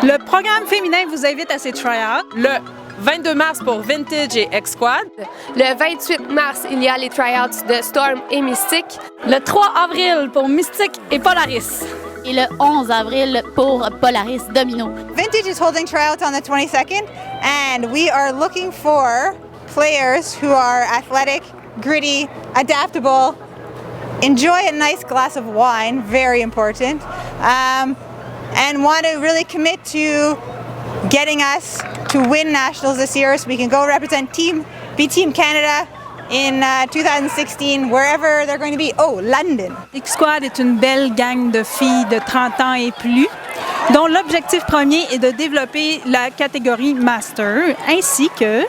Le programme féminin vous invite à ses tryouts. Le 22 mars pour Vintage et X-Squad. Le 28 mars, il y a les tryouts de Storm et Mystique. Le 3 avril pour Mystique et Polaris. Et le 11 avril pour Polaris Domino. Vintage is holding tryouts on the 22nd, and we are looking for players who are athletic, gritty, adaptable, enjoy a nice glass of wine, very important, and want to really commit to getting us to win nationals this year so we can go represent Team Canada in 2016, wherever they're going to be. Oh, London! X-Squad est une belle gang de filles de 30 ans et plus, dont l'objectif premier est de développer la catégorie Master, ainsi que...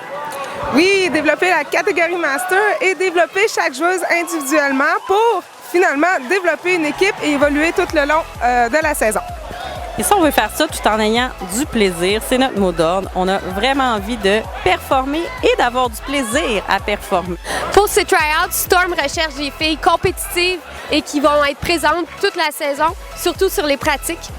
Oui, développer la catégorie Master et développer chaque joueuse individuellement pour finalement développer une équipe et évoluer tout le long de la saison. Et ça, on veut faire ça tout en ayant du plaisir. C'est notre mot d'ordre. On a vraiment envie de performer et d'avoir du plaisir à performer. Pour ces tryouts, Storm recherche des filles compétitives et qui vont être présentes toute la saison, surtout sur les pratiques.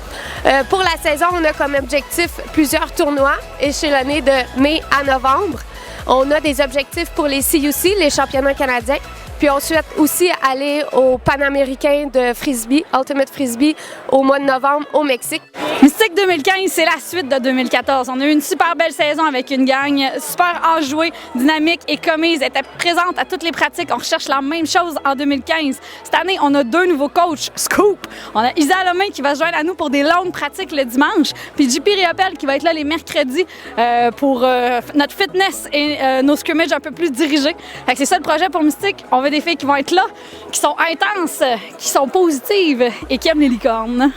Pour la saison, on a comme objectif plusieurs tournois échelonnés de mai à novembre. On a des objectifs pour les CUC, les championnats canadiens. Puis on souhaite aussi aller au Panaméricain de Frisbee, Ultimate Frisbee, au mois de novembre au Mexique. Mystique 2015, c'est la suite de 2014. On a eu une super belle saison avec une gang super enjouée, dynamique et commise. Elle était présente à toutes les pratiques. On recherche la même chose en 2015. Cette année, on a 2 nouveaux coachs. Scoop! On a Isa Lomain qui va se joindre à nous pour des longues pratiques le dimanche. Puis JP Riopel qui va être là les mercredis pour notre fitness et nos scrimmages un peu plus dirigés. Fait que c'est ça le projet pour Mystique. On veut des filles qui vont être là, qui sont intenses, qui sont positives et qui aiment les licornes.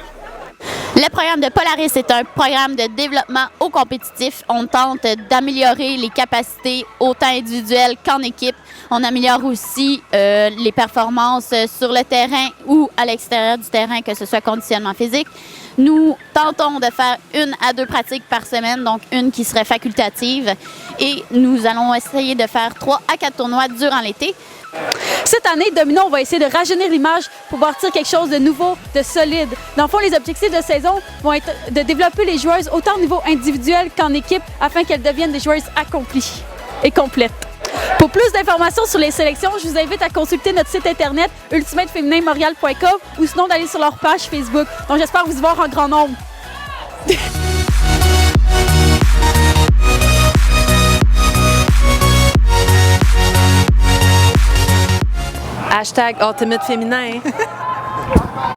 Le programme de Polaris est un programme de développement au compétitif. On tente d'améliorer les capacités autant individuelles qu'en équipe. On améliore aussi les performances sur le terrain ou à l'extérieur du terrain, que ce soit conditionnement physique. Nous tentons de faire 1 à 2 pratiques par semaine, donc une qui serait facultative. Et nous allons essayer de faire 3 à 4 tournois durant l'été. Cette année, Domino, on va essayer de rajeunir l'image pour bâtir quelque chose de nouveau, de solide. Dans le fond, les objectifs de saison vont être de développer les joueuses autant au niveau individuel qu'en équipe afin qu'elles deviennent des joueuses accomplies et complètes. Pour plus d'informations sur les sélections, je vous invite à consulter notre site internet ultimatefémininmontréal.com ou sinon d'aller sur leur page Facebook. Donc j'espère vous y voir en grand nombre. Hashtag Ultimate Féminin.